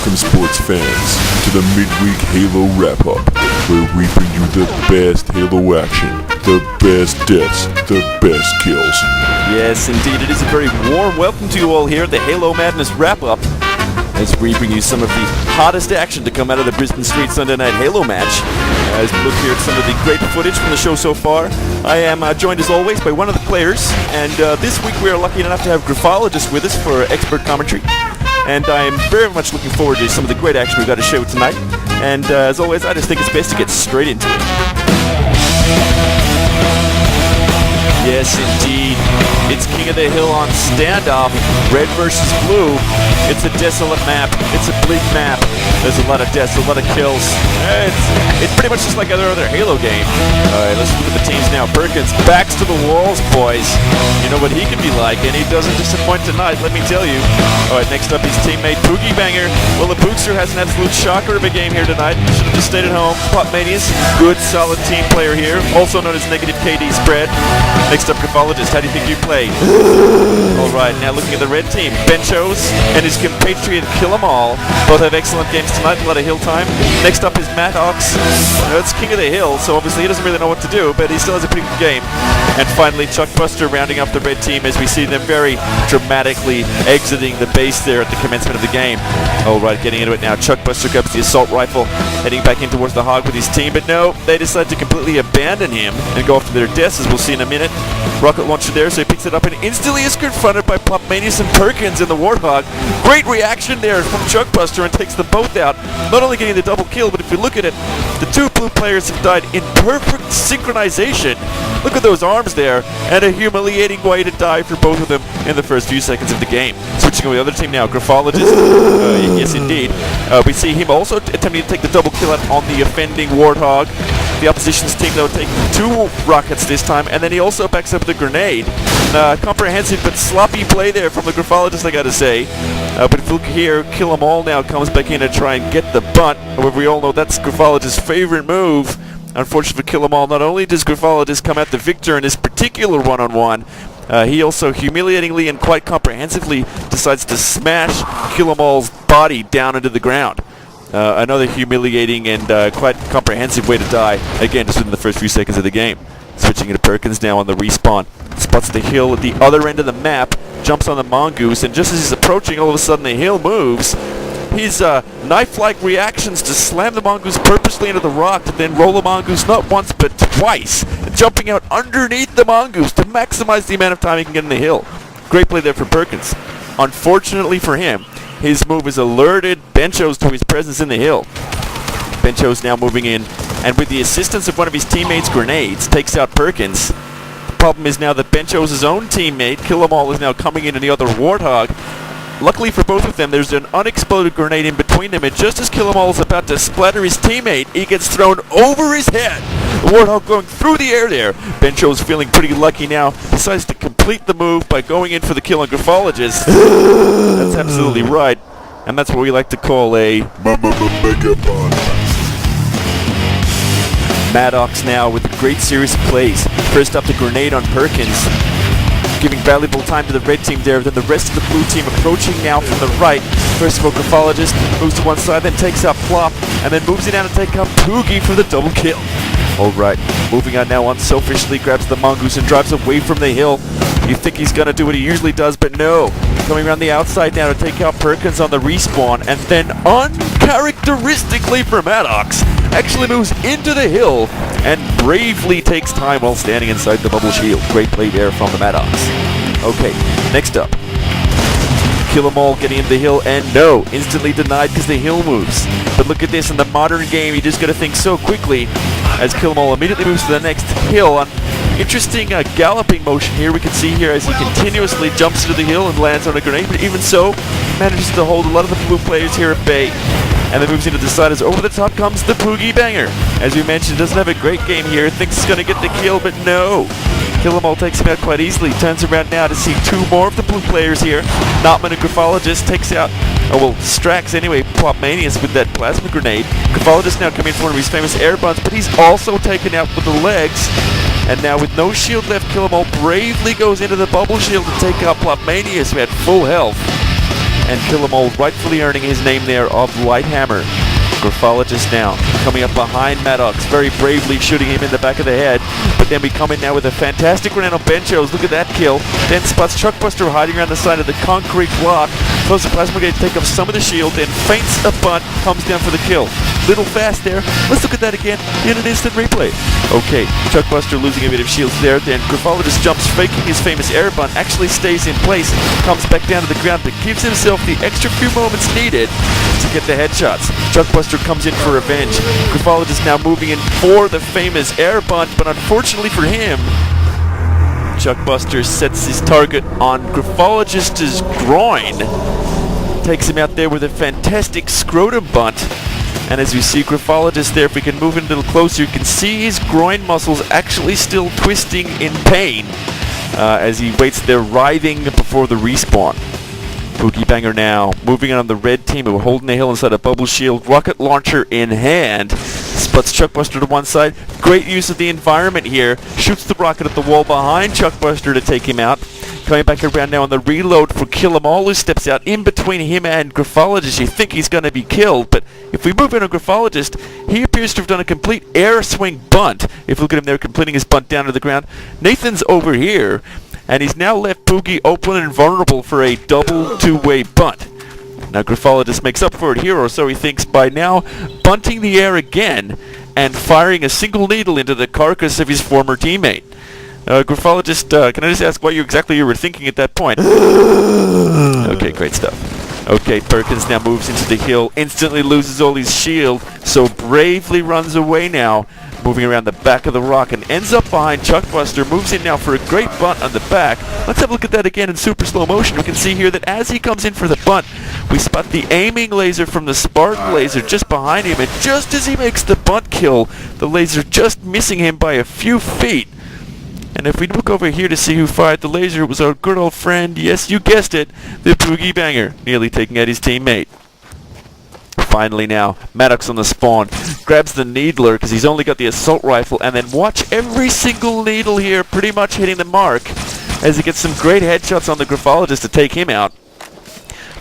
Welcome sports fans to the midweek Halo wrap-up, where we bring you the best Halo action, the best deaths, the best kills. Yes, indeed, it is a very warm welcome to you all here at the Halo Madness wrap-up, as we bring you some of the hottest action to come out of the Brisbane Street Sunday Night Halo match. As we look here at some of the great footage from the show so far, I am joined as always by one of the players, and this week we are lucky enough to have Graphologist with us for expert commentary. And I am very much looking forward to some of the great action we've got to show tonight. And as always, I just think it's best to get straight into it. Yes, indeed. It's King of the Hill on standoff. Red versus blue. It's a desolate map. It's a bleak map. There's a lot of deaths, a lot of kills. It's pretty much just like every other Halo game. Alright, let's look at the teams now. Perkins, backs to the walls, boys. You know what he can be like, and he doesn't disappoint tonight, let me tell you. Alright, next up his teammate, Poogie Banger. Well, the Bookster has an absolute shocker of a game here tonight. Should have just stayed at home. Popmanius, good, solid team player here. Also known as negative KD spread. Next up, Graphologist, how do you think you played? Alright, now looking at the red team. Benchos and his compatriot Kill 'Em All both have excellent games tonight, a lot of hill time. Next up is Matt Ox. It's King of the Hill, so obviously he doesn't really know what to do, but he still has a pretty good game. And finally, Chuck Buster rounding up the red team as we see them very dramatically exiting the base there at the commencement of the game. Alright, getting into it now. Chuck Buster grabs the assault rifle, heading back in towards the hog with his team, but no, they decide to completely abandon him and go after their deaths, as we'll see in a minute. Rocket launcher there, so he picks it up and instantly is confronted by Popmanius and Perkins in the Warthog. Great reaction there from Chuck Buster and takes them both out. Not only getting the double kill, but if you look at it, the two blue players have died in perfect synchronization. Look at those arms there, and a humiliating way to die for both of them in the first few seconds of the game. Switching over the other team now, Graphologist. Yes, indeed. We see him also attempting to take the double kill out on the offending Warthog. The opposition's team, though, taking two rockets this time, and then he also backs up the grenade. Comprehensive but sloppy play there from the Graphologist, I gotta say. But if you look here, Kill 'Em All now comes back in to try and get the bunt. However, we all know that's Graphologist's favorite move. Unfortunately for Kill 'Em All, not only does Graphologist come out the victor in this particular one-on-one, he also humiliatingly and quite comprehensively decides to smash Kill 'Em All's body down into the ground. Another humiliating and quite comprehensive way to die, again, just within the first few seconds of the game. Switching into Perkins now on the respawn. Spots the hill at the other end of the map, jumps on the mongoose, and just as he's approaching, all of a sudden the hill moves. His knife-like reactions to slam the mongoose purposely into the rock to then roll the mongoose not once but twice, jumping out underneath the mongoose to maximize the amount of time he can get in the hill. Great play there for Perkins. Unfortunately for him, his move has alerted Benchos to his presence in the hill. Benchos now moving in, and with the assistance of one of his teammates' grenades, takes out Perkins. The problem is now that Benchos' own teammate, Kill 'Em All, is now coming in the other Warthog. Luckily for both of them, there's an unexploded grenade in between them, and just as Kill 'Em All is about to splatter his teammate, he gets thrown over his head. The Warthog going through the air there. Bencho's feeling pretty lucky now, decides to complete the move by going in for the kill on Graphologist. That's absolutely right, and that's what we like to call a Mega Bond. Maddox now with a great series of plays. First up, the grenade on Perkins, giving valuable time to the red team there. Then the rest of the blue team approaching now from the right. First of all, Graphologist moves to one side, then takes out Plop, and then moves it down to take out Poogie for the double kill. Alright, moving on now unselfishly, grabs the mongoose and drives away from the hill. You think he's going to do what he usually does, but no. Coming around the outside now to take out Perkins on the respawn, and then uncharacteristically for Maddox, actually moves into the hill and bravely takes time while standing inside the bubble shield. Great play there from the Maddox. Okay, next up. Kill 'Em All getting into the hill, and no, instantly denied because the hill moves. But look at this, in the modern game, you just got to think so quickly as Kill 'Em All immediately moves to the next hill. On interesting galloping motion here, we can see here as he continuously jumps into the hill and lands on a grenade, but even so, manages to hold a lot of the blue players here at bay. And then moves into the side as over the top comes the Poogie Banger. As we mentioned, doesn't have a great game here, thinks he's going to get the kill, but no. Kill 'Em All takes him out quite easily. Turns around now to see two more of the blue players here. Notman and Graphologist takes out, Strax anyway, Popmanius with that plasma grenade. Graphologist now coming in for one of his famous air buns, but he's also taken out with the legs. And now with no shield left, Kill 'Em All bravely goes into the bubble shield to take out Popmanius, who had full health. and Killamole rightfully earning his name there of Lighthammer. Graphologist now coming up behind Maddox, very bravely shooting him in the back of the head. But then we come in now with a fantastic run on Benchos. Look at that kill. Then spots Chuckbuster hiding around the side of the concrete block. Throws the plasma grenade to take off some of the shield, then feints a bunt, comes down for the kill. Little fast there. Let's look at that again in an instant replay. Okay, Chuckbuster losing a bit of shields there. Then Graphologist jumps, faking his famous air bunt, actually stays in place, comes back down to the ground, but gives himself the extra few moments needed to get the headshots. Chuckbuster comes in for revenge. Graphologist now moving in for the famous air bunt, but unfortunately for him, Chuckbuster sets his target on Graphologist's groin. Takes him out there with a fantastic scrotum bunt. And as we see Graphologist there, if we can move in a little closer, you can see his groin muscles actually still twisting in pain as he waits there writhing before the respawn. Pookie Banger now moving on the red team who are holding the hill inside a bubble shield, rocket launcher in hand. Spots Chuckbuster to one side. Great use of the environment here. Shoots the rocket at the wall behind Chuckbuster to take him out. Coming back around now on the reload for Killamole, who steps out in between him and Graphologist. You think he's going to be killed, but if we move in on Graphologist, he appears to have done a complete air swing bunt. If you look at him there completing his bunt down to the ground. Nathan's over here, and he's now left Poogie open and vulnerable for a double two-way bunt. Now Graphologist makes up for it here, or so he thinks, by now bunting the air again and firing a single needle into the carcass of his former teammate. Graphologist, can I just ask what exactly you were thinking at that point? Okay, great stuff. Okay, Perkins now moves into the hill, instantly loses all his shield, so bravely runs away now, moving around the back of the rock and ends up behind Chuckbuster, moves in now for a great bunt on the back. Let's have a look at that again in super slow motion. We can see here that as he comes in for the bunt, we spot the aiming laser from the Spartan laser just behind him, and just as he makes the bunt kill, the laser just missing him by a few feet. And if we look over here to see who fired the laser, it was our good old friend, yes, you guessed it, the Poogie Banger, nearly taking out his teammate. Finally now, Maddox on the spawn, grabs the needler because he's only got the assault rifle, and then watch every single needle here pretty much hitting the mark as he gets some great headshots on the Graphologist to take him out.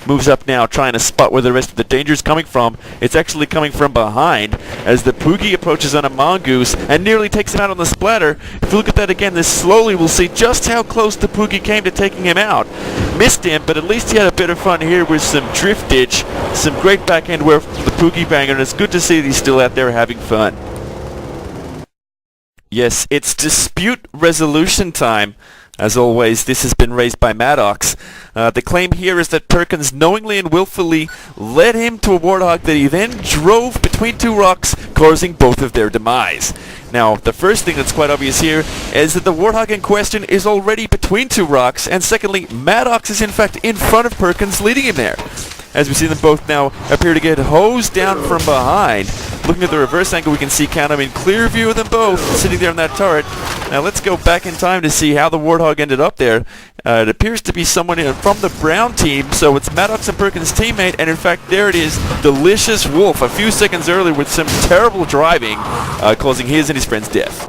Moves up now, trying to spot where the rest of the danger is coming from. It's actually coming from behind as the Poogie approaches on a mongoose and nearly takes him out on the splatter. If you look at that again, this slowly we'll see just how close the Poogie came to taking him out. Missed him, but at least he had a bit of fun here with some driftage, some great backhand wear from the Poogie Banger, and it's good to see that he's still out there having fun. Yes, it's dispute resolution time. As always, this has been raised by Maddox. The claim here is that Perkins knowingly and willfully led him to a Warthog that he then drove between two rocks, causing both of their demise. Now, the first thing that's quite obvious here is that the Warthog in question is already between two rocks, and secondly, Maddox is in fact in front of Perkins, leading him there. As we see them both now appear to get hosed down from behind. Looking at the reverse angle, we can see Count in clear view of them both sitting there on that turret. Now let's go back in time to see how the Warthog ended up there. It appears to be someone from the brown team, so it's Maddox and Perkins' teammate, and in fact there it is, Delicious Wolf, a few seconds earlier with some terrible driving, causing his and his friend's death.